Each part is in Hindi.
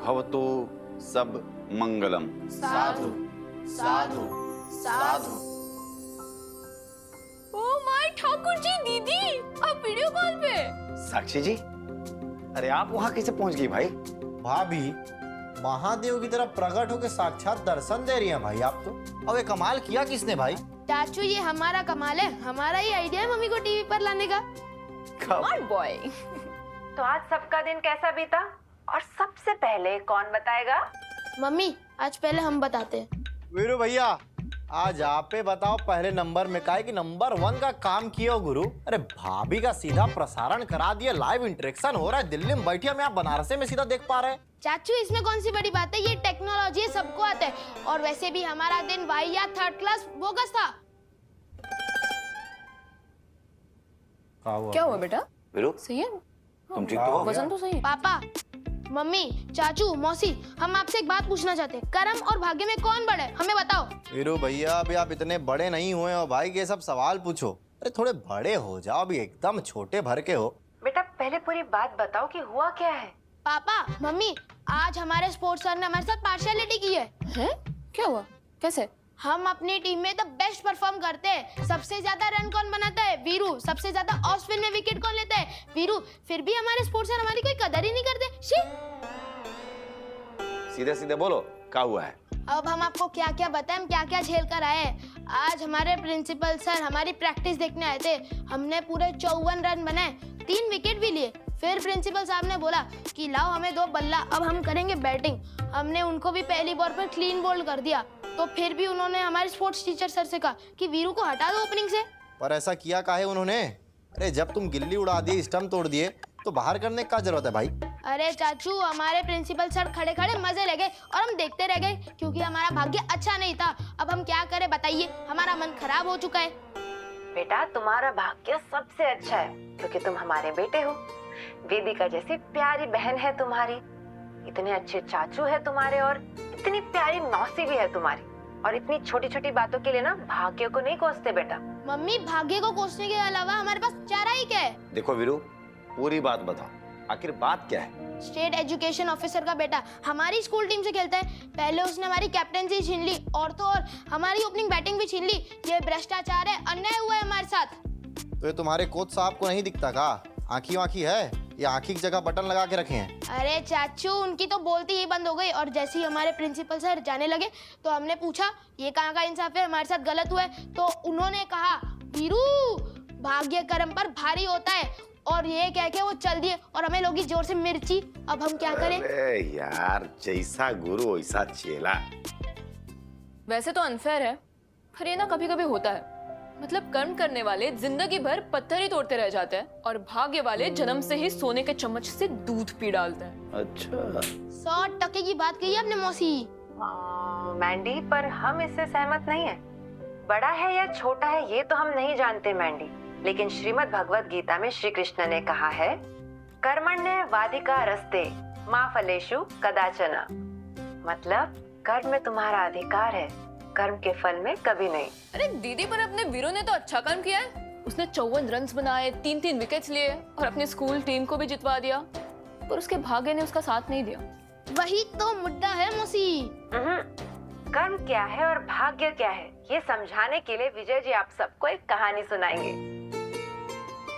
भवतु सब मंगलम। साधु साधु साधु। ओ माय ठाकुर जी, दीदी आप वीडियो कॉल पे। साक्षी जी, अरे आप वहां कैसे पहुंच गई भाई? भाभी महादेव की तरह प्रकट होकर साक्षात दर्शन दे रही हैं भाई आप तो। अब ये कमाल किया किसने भाई? चाचू ये हमारा कमाल है, हमारा ही आइडिया है मम्मी को टीवी पर लाने का। Smart boy. तो आज सबका दिन कैसा बीता और सबसे पहले कौन बताएगा? मम्मी आज पहले हम बताते हैं। वीरू भैया आज आपे बताओ पहले नंबर में काहे कि नंबर 1 का काम किया हो गुरु। अरे भाभी का सीधा प्रसारण करा दिया, लाइव इंटरेक्शन हो रहा है। दिल्ली में बैठी हमें आप बनारस में सीधा देख पा रहे हैं। चाचू इसमें कौन सी बड़ी बात है, ये टेक्नोलॉजी है, सबको आता है। और वैसे भी हमारा दिन वाहियात थर्ड क्लास बोगस था। क्या हुआ बेटा? वीरू सही है? तुम ठीक तो हो? वजन तो सही है। पापा, मम्मी, चाचू, मौसी, हम आपसे एक बात पूछना चाहते हैं। कर्म और भाग्य में कौन बड़ा है, हमें बताओ। वीरू भैया अभी आप इतने बड़े नहीं हुए हो भाई, ये सब सवाल पूछो। अरे थोड़े बड़े हो जाओ, अभी एकदम छोटे भर के हो। बेटा पहले पूरी बात बताओ कि हुआ क्या है। पापा, मम्मी, आज हमारे स्पोर्ट्स सर ने हमारे साथ पार्शियलिटी की है। हैं? क्या हुआ? कैसे? हम अपनी टीम में द बेस्ट परफॉर्म करते हैं। सबसे ज्यादा रन कौन बनाता है? वीरू। सबसे ज्यादा ऑफ स्पिन में विकेट कौन लेता है? वीरू। फिर भी हमारे स्पोर्ट्स सर हमारी कोई कदर ही नहीं करते। शी। सीधे सीधे बोलो, क्या हुआ है? अब हम आपको क्या क्या बताएं, हम क्या क्या झेल कर आए हैं। आज हमारे प्रिंसिपल सर हमारी प्रैक्टिस देखने आए थे। हमने पूरे 54 रन बनाए, 3 विकेट भी लिए। फिर प्रिंसिपल साहब ने बोला कि लाओ हमें 2 बल्ला, अब हम करेंगे बैटिंग। हमने उनको भी पहली बॉल पर क्लीन बोल्ड कर दिया। तो फिर भी उन्होंने हमारे स्पोर्ट्स टीचर सर से कहा कि वीरू को हटा दो ओपनिंग से। पर ऐसा किया काहे उन्होंने? अरे जब तुम गिल्ली उड़ा दिए, स्टंप तोड़ दिए, तो बाहर करने की क्या जरूरत है भाई? अरे चाचू, हमारे प्रिंसिपल सर खड़े खड़े मजे ले गए और हम देखते रह गए, क्योंकि हमारा भाग्य अच्छा नहीं था। अब हम क्या करें बताइए, हमारा मन खराब हो चुका है। बेटा तुम्हारा भाग्य सबसे अच्छा है क्योंकि तुम हमारे बेटे हो। वेदिका जैसी प्यारी बहन है तुम्हारी, इतने अच्छे चाचू है तुम्हारे, और इतनी प्यारी मौसी भी है तुम्हारी। और इतनी छोटी छोटी बातों के लिए ना भाग्य को नहीं कोसते बेटा। मम्मी, भाग्य को कोसने के अलावा हमारे पास चारा ही क्या है? देखो वीरू, पूरी बात बताओ, आखिर बात क्या है? स्टेट एजुकेशन ऑफिसर का बेटा हमारी स्कूल टीम से खेलता है। पहले उसने हमारी कैप्टेंसी छीन ली, और तो और हमारी ओपनिंग बैटिंग भी छीन ली। ये भ्रष्टाचार है, अन्याय हुआ है हमारे साथ। तो ये तुम्हारे कोच साहब को नहीं दिखता का? आँखी वाँखी है या आँखी की जगह बटन लगा के रखे हैं? अरे चाचू, उनकी तो बोलती ही बंद हो गई। और जैसे ही हमारे प्रिंसिपल सर जाने लगे तो हमने पूछा ये कहाँ का इंसाफ है, हमारे साथ गलत हुआ है? तो उन्होंने कहा वीरू, भाग्य कर्म पर भारी होता है। और ये कह के वो चल दिए और हमें लोगी जोर से मिर्ची। अब हम क्या करें? अरे यार, जैसा गुरु वैसा चेला। वैसे तो अनफेयर है, पर ये ना कभी कभी होता है। मतलब कर्म करने वाले जिंदगी भर पत्थर ही तोड़ते रह जाते हैं, और भाग्य वाले जन्म से ही सोने के चम्मच से दूध पी डालते हैं। अच्छा, 100% की बात कही आपने मौसी। मैंडी, पर हम इससे सहमत नहीं है। बड़ा है या छोटा है ये तो हम नहीं जानते मैंडी, लेकिन श्रीमद् भगवत गीता में श्री कृष्ण ने कहा है कर्मण्य वाधिका रस्ते मा फलेषु कदाचन। मतलब कर्म में तुम्हारा अधिकार है, कर्म के फल में कभी नहीं। अरे दीदी, पर अपने वीरू ने तो अच्छा काम किया है। उसने 54 रन बनाए, 3-3 विकेट्स लिए और अपनी स्कूल टीम को भी जितवा दिया। पर उसके भाग्य ने उसका साथ नहीं दिया। वही तो मुद्दा है मौसी। कर्म क्या है और भाग्य क्या है, ये समझाने के लिए विजय जी आप सबको एक कहानी सुनाएंगे।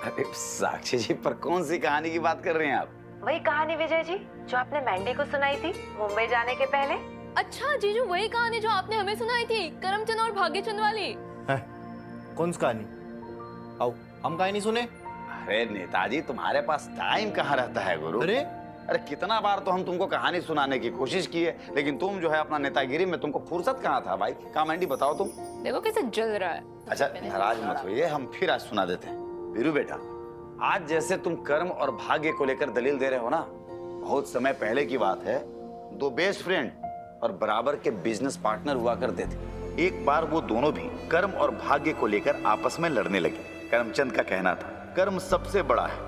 अरे साक्षी जी, पर कौन सी कहानी की बात कर रहे हैं आप? वही कहानी विजय जी जो आपने मैंडी को सुनाई थी मुंबई जाने के पहले। अच्छा जीजू, वही कहानी जो आपने हमें सुनाई थी, करमचंद और भाग्यचंद वाली। कौन सी कहानी? आओ हम कहानी सुने। अरे नेताजी, तुम्हारे पास टाइम कहाँ रहता है गुरु? अरे कितना बार तो हम तुमको कहानी सुनाने की कोशिश की है, लेकिन तुम जो है अपना नेतागिरी में तुमको फुर्सत कहाँ था भाई? कहाँ मैंडी बताओ तुम। देखो कैसे जल रहा है। अच्छा नाराज मत होइए, हम फिर आज सुना देते हैं। वीरू बेटा, आज जैसे तुम कर्म और भाग्य को लेकर दलील दे रहे हो ना, बहुत समय पहले की बात है। 2 बेस्ट फ्रेंड और बराबर के बिजनेस पार्टनर हुआ करते थे। एक बार वो दोनों भी कर्म और भाग्य को लेकर आपस में लड़ने लगे। करमचंद का कहना था कर्म सबसे बड़ा है,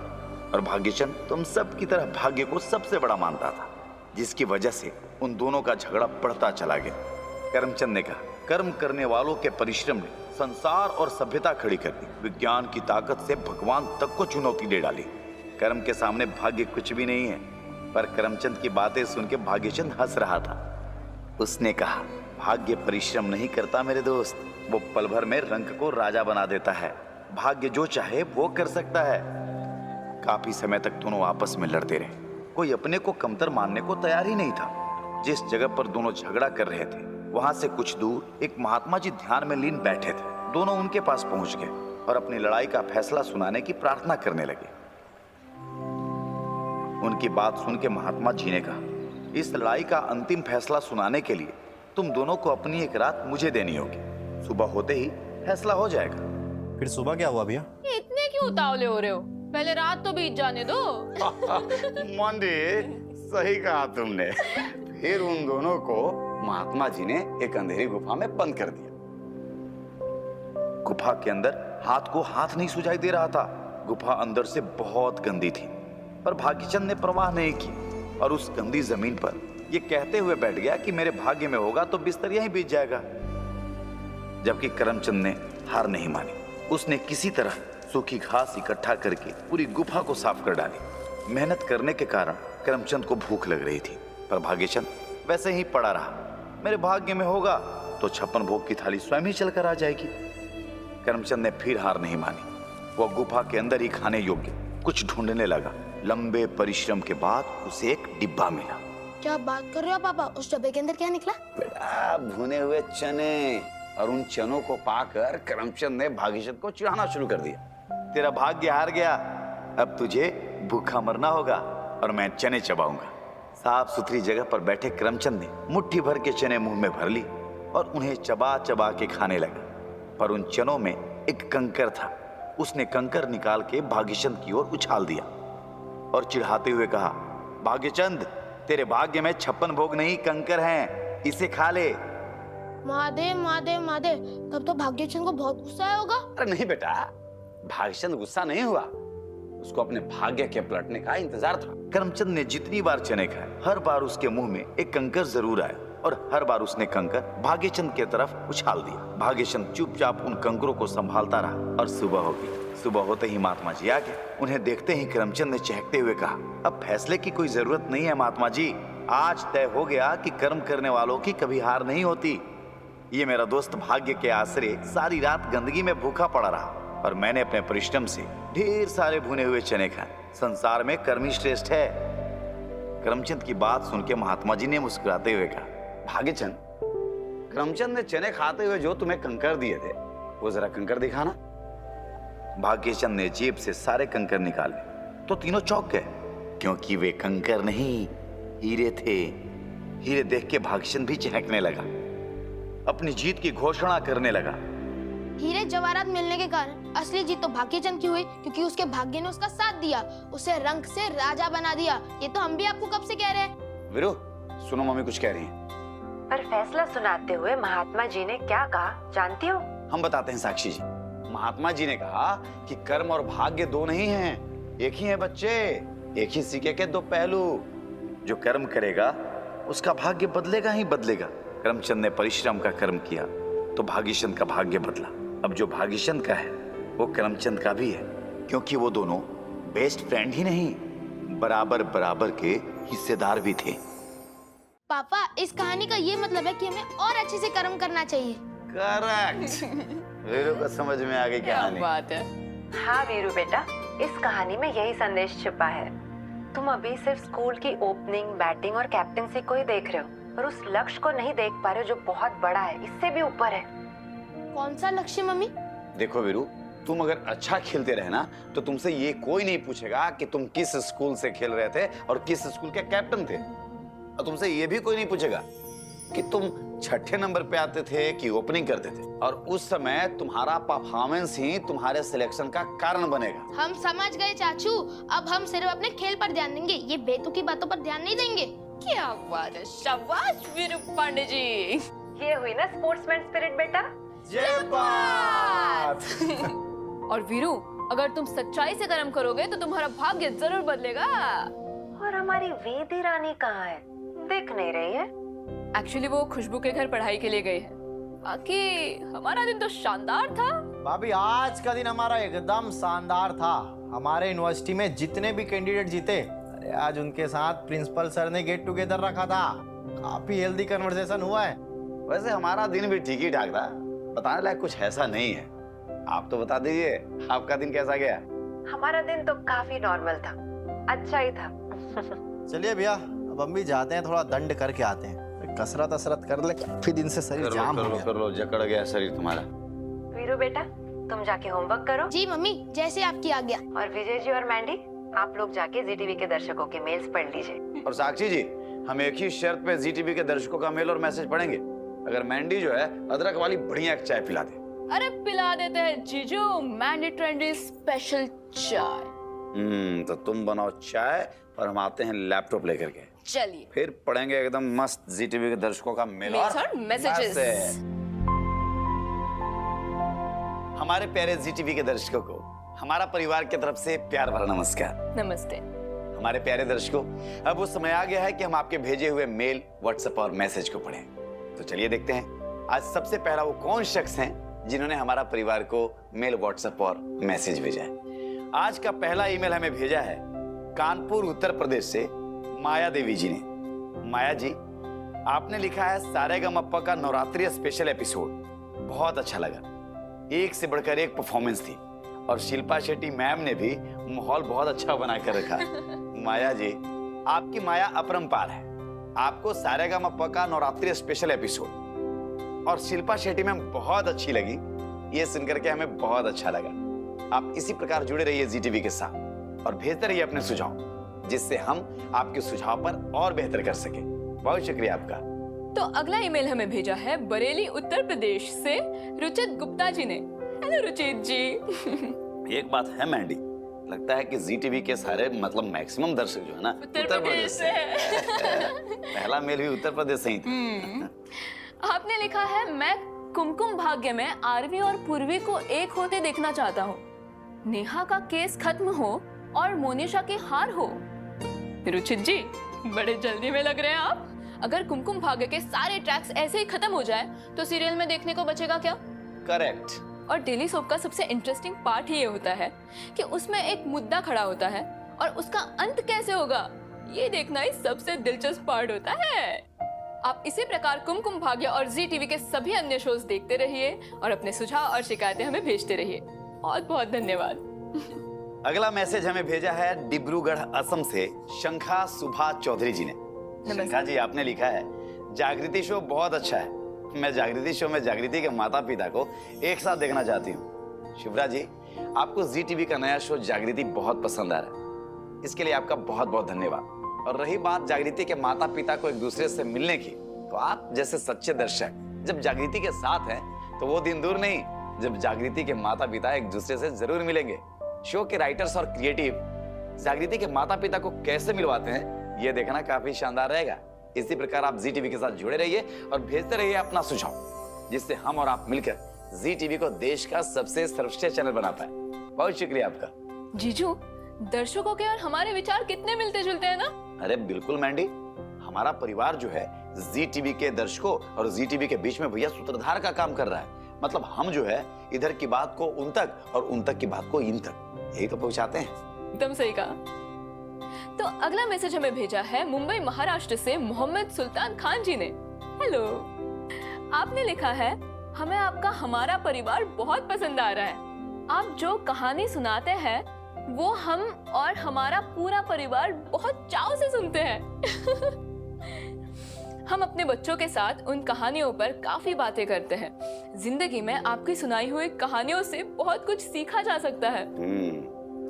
और भाग्यचंद तुम सब की तरह भाग्य को सबसे बड़ा मानता था, जिसकी वजह से उन दोनों का झगड़ा बढ़ता चला गया। करमचंद ने कहा कर्म करने वालों के परिश्रम ने संसार और सभ्यता खड़ी कर दी, विज्ञान की ताकत से भगवान तक को चुनौती दे डाली। कर्म के सामने भाग्य कुछ भी नहीं है। पर करमचंद की बातें सुन के भाग्यचंद हंस रहा था। उसने कहा, भाग्य परिश्रम नहीं करता मेरे दोस्त, वो पल भर में रंक को राजा बना देता है। भाग्य जो चाहे वो कर सकता है। काफी समय तक दोनों आपस में लड़ते रहे। कोई अपने को कमतर मानने को तैयार ही नहीं था। जिस जगह पर दोनों झगड़ा कर रहे थे वहां से कुछ दूर एक महात्मा जी ध्यान में लीन बैठे थे। दोनों उनके पास पहुंच गए और अपनी लड़ाई का फैसला सुनाने की प्रार्थना करने लगे। उनकी बात सुन के महात्मा जी ने कहा, इस लड़ाई का अंतिम फैसला सुनाने के लिए तुम दोनों को अपनी एक रात मुझे देनी होगी। सुबह होते ही फैसला हो जाएगा। फिर सुबह क्या हुआ भैया? ये इतने क्यों उतावले हो रहे हो? पहले रात तो बीत जाने दो। मोंडी, सही कहा तुमने। फिर उन दोनों को महात्मा जी ने एक अंधेरी गुफा में बंद कर दिया। गुफा के अंदर हाथ को हाथ नहीं सुझाई दे रहा था। गुफा अंदर से बहुत गंदी थी, पर भाग्यचंद ने परवाह नहीं की और उस गंदी जमीन पर ये कहते हुए बैठ गया कि मेरे भाग्य में होगा तो बिस्तर यहीं बीत जाएगा। जबकि करमचंद ने हार नहीं मानी। उसने किसी तरह सूखी घास इकट्ठा करके पूरी गुफा को साफ कर डाली। मेहनत करने के कारण करमचंद को भूख लग रही थी, पर भाग्यचंद वैसे ही पड़ा रहा। मेरे भाग्य में होगा तो 56 भोग की थाली स्वयं ही चलकर आ जाएगी। करमचंद ने फिर हार नहीं मानी। वो गुफा के अंदर ही खाने योग्य कुछ ढूंढने लगा। लंबे परिश्रम के बाद उसे एक डिब्बा मिला। क्या बात कर रहे हो पापा? उस डब्बे के अंदर क्या निकला? बेटा, भुने हुए चने। और उन चनों को पाकर करमचंद ने भाग्यचंद को चिढ़ाना शुरू कर दिया। तेरा भाग्य हार गया, अब तुझे भूखा मरना होगा और मैं चने चबाऊंगा। साफ सुथरी जगह पर बैठे करमचंद ने मुट्ठी भर के चने मुंह में भर ली और उन्हें चबा चबा के खाने लगा। पर उन चनों में एक कंकर था। उसने कंकर निकाल के भाग्यचंद की ओर उछाल दिया और चिढ़ाते हुए कहा, भाग्यचंद, तेरे भाग्य में 56 भोग नहीं कंकर हैं, इसे खा ले। महादेव महादेव महादेव, तब तो भाग्यचंद को बहुत गुस्सा आया होगा। अरे नहीं बेटा, भाग्यचंद गुस्सा नहीं हुआ। उसको अपने भाग्य के पलटने का इंतजार था। करमचंद ने जितनी बार चने खाए, हर बार उसके मुंह में एक कंकर जरूर आया और हर बार उसने कंकर भाग्यचंद की तरफ उछाल दिया। भाग्यचंद चुपचाप उन कंकरों को संभालता रहा और सुबह हो गई। सुबह होते ही महात्मा जी आ गए। उन्हें देखते ही करमचंद ने चहकते हुए कहा, अब फैसले की कोई जरूरत नहीं है महात्मा जी। आज तय हो गया कि कर्म करने वालों की कभी हार नहीं होती। ये मेरा दोस्त भाग्य के आसरे सारी रात गंदगी में भूखा पड़ा रहा और मैंने अपने परिश्रम से ढेर सारे भुने हुए चने खाए। संसार में कर्म ही श्रेष्ठ है। करमचंद की बात सुन के महात्मा जी ने मुस्कुराते हुए कहा, भाग्यचंद, करमचंद ने चने खाते हुए जो तुम्हें कंकर दिए थे वो जरा कंकर दिखाना। भाग्यचंद ने जेब से सारे कंकर निकाले तो तीनों चौंक गए, क्योंकि वे कंकर नहीं, हीरे थे। हीरे देख के भाग्यचंद भी चहकने लगा, अपनी जीत की घोषणा करने लगा। हीरे जवाहरात मिलने के कारण असली जीत तो भाग्यचंद की हुई, क्योंकि उसके भाग्य ने उसका साथ दिया, उसे रंक से राजा बना दिया। ये तो हम भी आपको कब से कह रहे हैं। वीरू, सुनो, मम्मी कुछ कह रही हैं। पर फैसला सुनाते हुए महात्मा जी ने क्या कहा जानती हो? हम बताते हैं साक्षी जी। महात्मा जी ने कहा कि कर्म और भाग्य दो नहीं हैं, एक ही है बच्चे, एक ही सिक्के के दो पहलू। जो कर्म करेगा उसका भाग्य बदलेगा ही बदलेगा। करमचंद ने परिश्रम का कर्म किया तो भाग्यचंद का भाग्य बदला। अब जो भाग्यचंद का है वो करमचंद का भी है, क्योंकि वो दोनों बेस्ट फ्रेंड ही नहीं, बराबर बराबर के हिस्सेदार भी थे। पापा, इस कहानी का ये मतलब है कि हमें और अच्छे से कर्म करना चाहिए। करेक्ट। वीरू को समझ में आ गई क्या कहानी। बात है। हाँ वीरू बेटा, इस कहानी में यही संदेश छिपा है। तुम अभी सिर्फ स्कूल की ओपनिंग, बैटिंग और कैप्टेंसी को ही देख रहे हो और उस लक्ष्य को नहीं देख पा रहे हो जो बहुत बड़ा है, इससे भी ऊपर है। कौन सा लक्ष्य मम्मी? देखो वीरू, तुम अगर अच्छा खेलते रहे ना तो तुमसे ये कोई नहीं पूछेगा कि तुम किस स्कूल से खेल रहे थे और किस स्कूल के कैप्टन थे। और तुमसे ये भी कोई नहीं पूछेगा कि तुम छठे नंबर पे आते थे कि ओपनिंग करते थे। और उस समय तुम्हारा परफॉर्मेंस ही तुम्हारे सिलेक्शन का कारण बनेगा। हम समझ गए चाचू, अब हम सिर्फ अपने खेल पर ध्यान देंगे, ये बेतुकी बातों पर ध्यान नहीं देंगे। क्या बात है, शाबाश वीरू पांडे जी। ये हुई ना स्पोर्ट्समैन स्पिरिट बेटा। जय बात। और वीरू, अगर तुम सच्चाई से कर्म करोगे तो तुम्हारा भाग्य जरूर बदलेगा। और हमारी वेदी रानी कहाँ है? दिख नहीं रही है। एक्चुअली वो खुशबू के घर पढ़ाई के लिए गई है। बाकी हमारा दिन तो शानदार था। भाभी, आज का दिन हमारा एकदम शानदार था। हमारे यूनिवर्सिटी में जितने भी कैंडिडेट जीते, अरे आज उनके साथ प्रिंसिपल सर ने गेट टुगेदर रखा था, काफी हेल्दी कन्वर्सेशन हुआ है। वैसे हमारा दिन भी ठीक ही ठाक था, बताने लायक कुछ ऐसा नहीं है। आप तो बता दीजिए, आपका दिन कैसा गया? हमारा दिन तो काफी नॉर्मल था, अच्छा ही था। चलिए भैया, अब हम भी जाते हैं, थोड़ा दंड करके आते हैं। कसरत असरत कर ले, काफी दिन से शरीर जाम हो गया। कर लो, जकड़ गया शरीर तुम्हारा। वीरू बेटा, तुम जाके होमवर्क करो। जी मम्मी, जैसे आपकी आज्ञा। और विजय जी और मैंडी, आप लोग जाके जी टीवी के दर्शकों के मेल्स पढ़ लीजिए। और साक्षी जी, हम एक ही शर्त पे जी टीवी के दर्शकों का मेल और मैसेज पढ़ेंगे, अगर मैंडी जो है अदरक वाली बढ़िया एक चाय पिला दे। अरे पिला देते हैं जीजू, मैंडी ट्रेंडी स्पेशल चाय। तो तुम बनाओ चाय और हम आते हैं लैपटॉप लेकर के, चलिए फिर पढ़ेंगे एकदम मस्त जी टीवी के दर्शकों का मेल और मैसेजेस। हमारे प्यारे जी टीवी के दर्शकों को हमारा परिवार की तरफ से प्यार भरा नमस्कार। नमस्ते। हमारे प्यारे दर्शकों, अब वो समय आ गया है कि हम आपके भेजे हुए मेल, व्हाट्सएप और मैसेज को पढ़ें। तो चलिए देखते हैं आज सबसे पहला वो कौन शख्स हैं जिन्होंने हमारा परिवार को मेल, व्हाट्सएप और मैसेज भेजा है। आज का पहला ईमेल हमें भेजा है कानपुर उत्तर प्रदेश से माया देवी जी ने। माया जी, आपने लिखा है सारेगामापा का नवरात्रि स्पेशल एपिसोड बहुत अच्छा लगा, एक से बढ़कर एक परफॉर्मेंस थी और शिल्पा शेट्टी मैम ने भी माहौल बहुत अच्छा बना कर रखा। माया जी, आपकी माया अपरंपार है। आपको सारेगामापा का नवरात्रि स्पेशल एपिसोड और शिल्पा शेट्टी मैम बहुत अच्छी लगी, ये सुनकर के हमें बहुत अच्छा लगा। आप इसी प्रकार जुड़े रहिए जी टीवी के साथ और भेजते रहिए अपने सुझाव, जिससे हम आपके सुझाव पर और बेहतर कर सके। बहुत शुक्रिया आपका। तो अगला ईमेल हमें भेजा है बरेली उत्तर प्रदेश से रुचित गुप्ता जी ने। हेलो रुचित जी। एक बात है मैंडी, लगता है कि जी टीवी के सारे मतलब मैक्सिमम दर्शक जो है ना उत्तर प्रदेश से पहला मेल भी उत्तर प्रदेश से ही था। आपने लिखा है, मैं कुमकुम भाग्य में आरवी और पूर्वी को एक होते देखना चाहता हूँ। नेहा का केस खत्म हो और मोनिशा की हार हो। रुचित जी, बड़े जल्दी में लग रहे हैं आप। अगर कुमकुम भाग्य के सारे ट्रैक्स ऐसे ही खत्म हो जाए तो सीरियल में देखने को बचेगा क्या? करेक्ट। और डेली सोप का सबसे इंटरेस्टिंग पार्ट ये होता है कि उसमें एक मुद्दा खड़ा होता है और उसका अंत कैसे होगा, ये देखना ही सबसे दिलचस्प पार्ट होता है। आप इसी प्रकार कुमकुम भाग्य और जी टीवी के सभी अन्य शोज देखते रहिए और अपने सुझाव और शिकायतें हमें भेजते रहिए। बहुत बहुत धन्यवाद। अगला मैसेज हमें भेजा है डिब्रूगढ़ असम से शंखा सुभा चौधरी जी ने। शंखा जी, आपने लिखा है, जागृति शो बहुत अच्छा है। मैं जागृति शो में जागृति के माता पिता को एक साथ देखना चाहती हूँ। शिवरा जी, आपको जी टीवी का नया शो जागृति बहुत पसंद आ रहा है, इसके लिए आपका बहुत बहुत धन्यवाद। और रही बात जागृति के माता पिता को एक दूसरे से मिलने की, तो आप जैसे सच्चे दर्शक जब जागृति के साथ हैं तो वो दिन दूर नहीं जब जागृति के माता पिता एक दूसरे से जरूर मिलेंगे। शो के राइटर्स और क्रिएटिव जागृति के माता पिता को कैसे मिलवाते हैं, ये देखना काफी शानदार रहेगा। इसी प्रकार आप जी टीवी के साथ जुड़े रहिए और भेजते रहिए अपना सुझाव, जिससे हम और आप मिलकर जी टीवी को देश का सबसे सर्वश्रेष्ठ चैनल बना पाए। बहुत शुक्रिया आपका। जीजू, दर्शकों के और हमारे विचार कितने मिलते जुलते हैं ना? अरे बिल्कुल मैंडी, हमारा परिवार जो है जी टीवी के दर्शकों और जी टीवी के बीच में भैया सूत्रधार का काम कर रहा है। मतलब हम जो है इधर की बात को उन तक और उन तक की बात को इन तक, यही तो पहुंचाते हैं। एकदम सही कहा। तो अगला मैसेज हमें भेजा है मुंबई महाराष्ट्र से मोहम्मद सुल्तान खान जी ने। हेलो। आपने लिखा है, हमें आपका हमारा परिवार बहुत पसंद आ रहा है। आप जो कहानी सुनाते हैं वो हम और हमारा पूरा परिवार बहुत चाव से सुनते हैं। हम अपने बच्चों के साथ उन कहानियों पर काफी बातें करते हैं। जिंदगी में आपकी सुनाई हुई कहानियों से बहुत कुछ सीखा जा सकता है।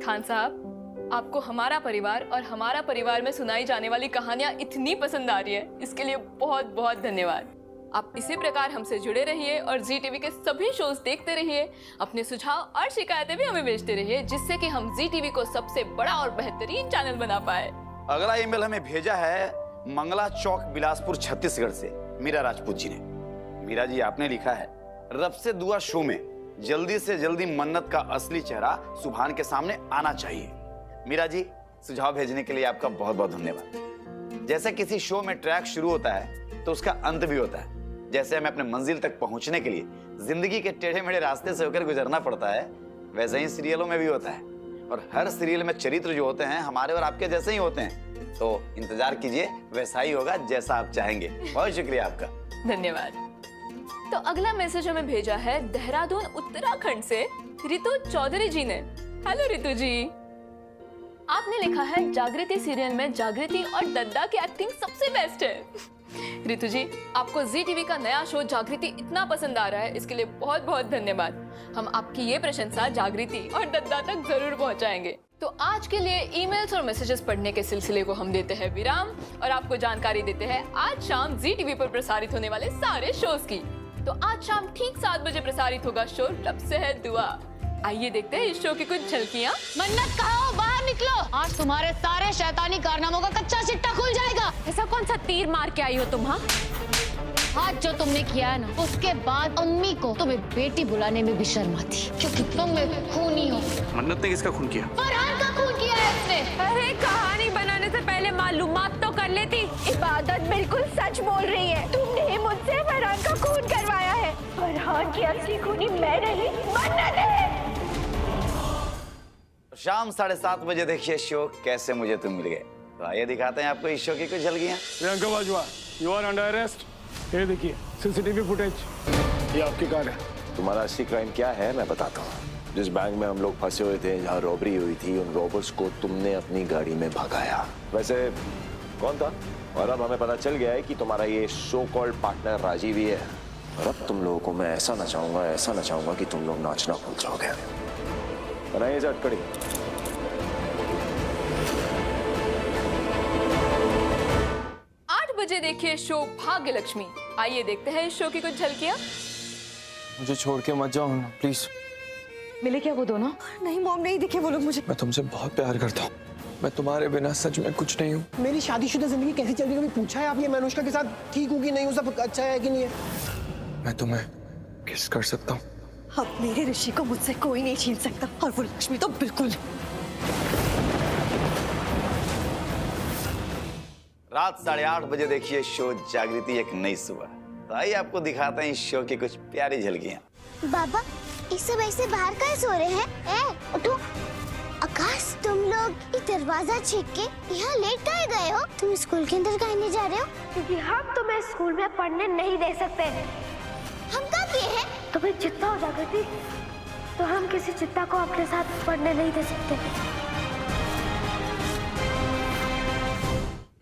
खान साहब, आपको हमारा परिवार और हमारा परिवार में सुनाई जाने वाली कहानियां इतनी पसंद आ रही है, इसके लिए बहुत बहुत धन्यवाद। आप इसी प्रकार हमसे जुड़े रहिए और जी टीवी के सभी शोज देखते रहिए। अपने सुझाव और शिकायतें भी हमें भेजते रहिए, जिससे कि हम जी टीवी को सबसे बड़ा और बेहतरीन चैनल बना पाए। अगला ईमेल हमें भेजा है मंगला चौक बिलासपुर छत्तीसगढ़ से मीरा राजपूत जी ने। मीरा जी, आपने लिखा है, रब से दुआ शो में जल्दी से जल्दी मन्नत का असली चेहरा सुभान के सामने आना चाहिए। मीरा जी, सुझाव भेजने के लिए आपका बहुत बहुत धन्यवाद। जैसे किसी शो में ट्रैक शुरू होता है तो उसका अंत भी होता है। जैसे हमें अपने मंजिल तक पहुंचने के लिए जिंदगी के टेढ़े मेढ़े रास्ते से होकर गुजरना पड़ता है, वैसे ही सीरियलों में भी होता है। और हर सीरियल में चरित्र जो होते हैं हमारे और आपके जैसे ही होते हैं, तो इंतजार कीजिए, वैसा ही होगा जैसा आप चाहेंगे। बहुत शुक्रिया आपका। धन्यवाद। तो अगला मैसेज हमें भेजा है देहरादून उत्तराखंड से रितु चौधरी जी ने। हेलो रितु जी, आपने लिखा है जागृति सीरियल में जागृति और दद्दा की एक्टिंग सबसे बेस्ट है। रितु जी, आपको जी टीवी का नया शो जागृति इतना पसंद आ रहा है, इसके लिए बहुत बहुत धन्यवाद। हम आपकी ये प्रशंसा जागृति और दद्दा तक जरूर पहुंचाएंगे। तो आज के लिए ईमेल्स और मैसेजेस पढ़ने के सिलसिले को हम देते हैं विराम और आपको जानकारी देते हैं आज शाम जी टीवी पर प्रसारित होने वाले सारे शोज की। तो आज शाम ठीक 7 बजे प्रसारित होगा शो रब से है दुआ। आइए देखते हैं इस शो की कुछ झलकियाँ। मन्नत कहो, बाहर निकलो, आज तुम्हारे सारे शैतानी कारनामों का कच्चा चिट्टा खुल जाएगा। ऐसा कौन सा तीर मार के आई हो तुम? हाँ, आज जो तुमने किया है ना, उसके बाद अम्मी को तुम्हें बेटी बुलाने में भी शर्म आती, क्योंकि तुम में खूनी हो। मन्नत ने किसका खून किया? फरहान का खून किया है उसने। अरे कहानी बनाने से पहले मालूमात तो कर लेती। इबादत बिल्कुल सच बोल रही है, तुमने ही मुझसे फरहान का खून करवाया है। फरहान की असली खूनी मैं नहीं, मन्नत है। शाम 7:30 बजे देखिए शो कैसे मुझे तुम मिल गए। तो आइए दिखाते हैं आपको इस शो की कुछ झलकियाँ। Priyanka Bajwa, you are under arrest. ये देखिए सीसीटीवी फुटेज, ये आपकी कार है। तुम्हारा असली क्राइम क्या है मैं बताता हूँ। जिस बैंक में हम लोग फंसे हुए थे, जहाँ रॉबरी हुई थी, उन रॉबर्स को तुमने अपनी गाड़ी में भगाया। वैसे कौन था? और अब हमें पता चल गया है कि तुम्हारा ये सो कॉल्ड पार्टनर राजीव ही है। और अब तुम लोगों को मैं ऐसा नचाऊंगा कि तुम लोग नाचना भूल जाओगे। बनाइए चटकड़ी। 8 बजे देखिए शो भाग्य लक्ष्मी। आइए देखते हैं इस शो की कुछ झलकियाँ। मुझे छोड़ के मत जाओ ना प्लीज। मिले क्या वो दोनों? नहीं मॉम, नहीं दिखे वो लोग मुझे। मैं तुमसे बहुत प्यार करता हूँ, मैं तुम्हारे बिना सच में कुछ नहीं हूँ। मेरी शादीशुदा जिंदगी कैसी चल रही है? कभी पूछा है आपने मैं अनुष्का के साथ ठीक हूँ कि नहीं हूँ, सब अच्छा है कि नहीं है? मैं तुम्हें किस कर सकता हूँ? अब मेरे ऋषि को मुझसे कोई नहीं छीन सकता, और वो लक्ष्मी तो बिल्कुल। रात 8:30 बजे देखिए शो जागृति एक नई सुबह। तो आइए आपको दिखाते हैं इस शो की कुछ प्यारी झलकियाँ। बाबा, इस सब ऐसे बाहर का सो रहे हैं? उठो। आकाश, तुम लोग ये दरवाजा छेक के यहाँ लेट काहे गए हो? तुम स्कूल के अंदर काहे नहीं जा रहे हो? क्योंकि हम तुम्हें स्कूल में पढ़ने नहीं दे सकते। हम कब ये हैं? तुम्हें चिंता हो जागृति, तो हम किसी चिंता को अपने साथ पढ़ने नहीं दे सकते।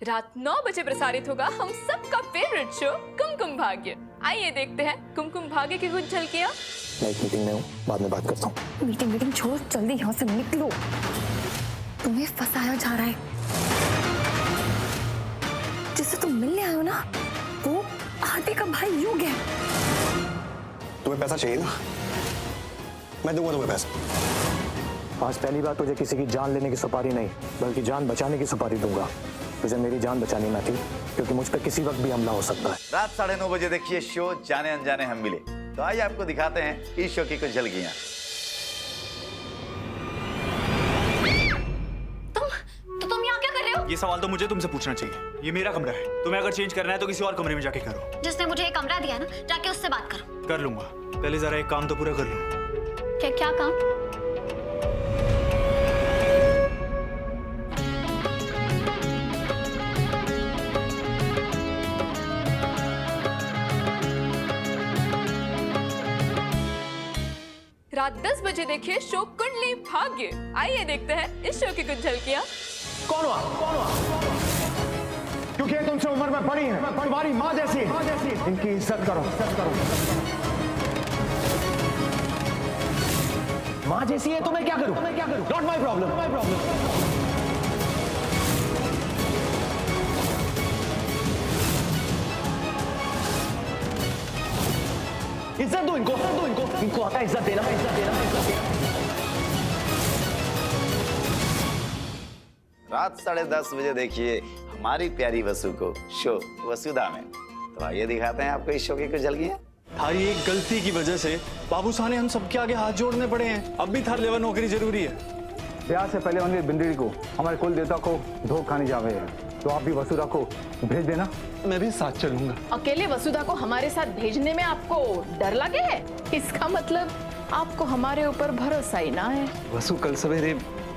रात 9 बजे प्रसारित होगा हम सबका फेवरेट शो कुमकुम भाग्य। आइए देखते हैं कुमकुम भाग्य की कुछ झलकियाँ। मैं एक मीटिंग में हूँ, बाद में बात करता हूँ। मीटिंग छोड़, जल्दी यहाँ से निकलो। तुम्हें फंसाया जा रहा है। जिससे तुम मिलने आए हो ना, वो आरती का भाई युग है। तुम्हें पैसा चाहिए ना? मैं दूंगा तुम्हें पैसा। आज पहली बार तुझे किसी की जान लेने की सुपारी नहीं, बल्कि जान बचाने की सुपारी दूंगा। तुझे मेरी जान बचानी ना थी, क्योंकि मुझ पर किसी वक्त भी हमला हो सकता है। रात 9:30 बजे देखिए शो जाने अनजाने हम मिले। तो आइए आपको दिखाते हैं इस शो की कुछ झलकियाँ। तुम यहाँ क्या कर रहे हो? ये सवाल तो मुझे तुमसे पूछना चाहिए। ये मेरा कमरा है, तुम्हें अगर चेंज करना है तो किसी और कमरे में जाके करो। जिसने मुझे ये कमरा दिया ना, जाके उससे बात करो। कर लूंगा, पहले जरा एक काम तो पूरा कर लूं। क्या काम? रात 10 बजे देखिए शो कुंडली भाग्य। आइए देखते हैं इस शो की कुछ झलकियाँ। कौन हुआ? क्योंकि ये तुमसे उम्र में बड़ी है, तुम्हारी माँ जैसी, इनकी इज्जत करो। माँ जैसी है तो मैं क्या करूं? Not my problem. इज्जत दो इनको आता है इज्जत देना। रात 10:30 बजे देखिए हमारी प्यारी वसु को शो वसुधा में। तो आइए दिखाते हैं आपको इस शो की कुछ झलकियाँ। थारी एक गलती की वजह से बाबू साहने हम सबके आगे हाथ जोड़ने पड़े हैं। अब भी थार लेवल नौकरी जरूरी है। ब्याह से पहले उनके बिंदड़ी को हमारे कुल देवता को धोख खानी जावे है, तो आप भी वसुधा को भेज देना। मैं भी साथ चलूंगा। अकेले वसुधा को हमारे साथ भेजने में आपको डर लगे है? इसका मतलब आपको हमारे ऊपर भरोसा ही ना है। वसु कल सवेरे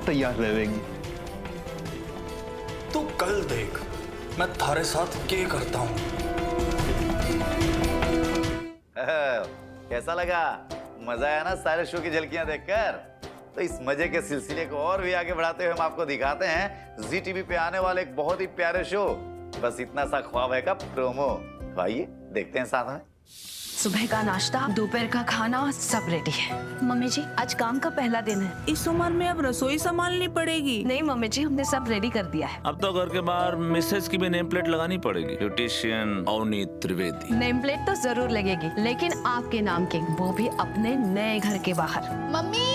तैयार रहेगी। तू कल देख मैं थारे साथ क्या करता हूँ। कैसा लगा? मजा आया ना सारे शो की झलकियां देखकर? तो इस मजे के सिलसिले को और भी आगे बढ़ाते हुए हम आपको दिखाते हैं जी टीवी पे आने वाले एक बहुत ही प्यारे शो बस इतना सा ख्वाब है का प्रोमो। तो आइए देखते हैं साथ में। सुबह का नाश्ता, दोपहर का खाना सब रेडी है। मम्मी जी आज काम का पहला दिन है। इस उम्र में अब रसोई संभालनी पड़ेगी। नहीं मम्मी जी, हमने सब रेडी कर दिया है। अब तो घर के बाहर मिसेस की भी नेम प्लेट लगानी पड़ेगी, beautician Avni Trivedi. Name plate तो जरूर लगेगी, लेकिन आपके नाम की, वो भी अपने नए घर के बाहर। Mummy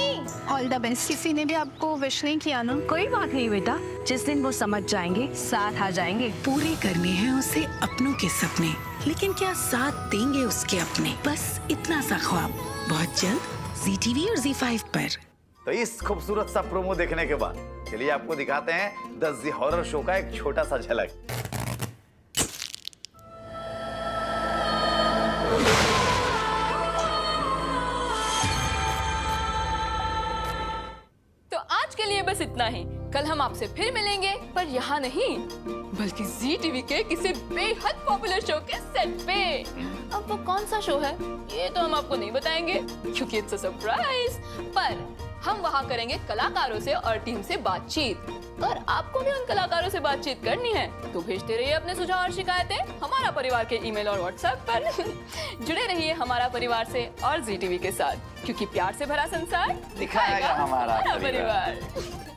all the best. किसी ने भी आपको विश नहीं किया ना? कोई बात नहीं बेटा, जिस दिन वो समझ जाएंगे साथ आ जाएंगे। पूरे करने हैं उसे अपनों के सपने, लेकिन क्या साथ देंगे उसके अपने? बस इतना सा ख्वाब बहुत जल्द ZTV और ZEE5 पर। तो इस खूबसूरत सा प्रोमो देखने के बाद चलिए आपको दिखाते हैं द जी हॉरर शो का एक छोटा सा झलक। तो आज के लिए बस इतना ही। कल हम आपसे फिर मिलेंगे, पर यहाँ नहीं बल्कि जी टीवी के किसी बेहद पॉपुलर शो के सेट पे। अब वो कौन सा शो है ये तो हम आपको नहीं बताएंगे क्योंकि इट्स अ सरप्राइज। पर हम वहाँ करेंगे कलाकारों से और टीम से बातचीत। और आपको भी उन कलाकारों से बातचीत करनी है तो भेजते रहिए अपने सुझाव और शिकायतें हमारा परिवार के ईमेल और व्हाट्सएप पर। जुड़े रहिए हमारा परिवार से और जी टीवी के साथ, क्योंकि प्यार से भरा संसार दिखाएगा हमारा परिवार। परिवार।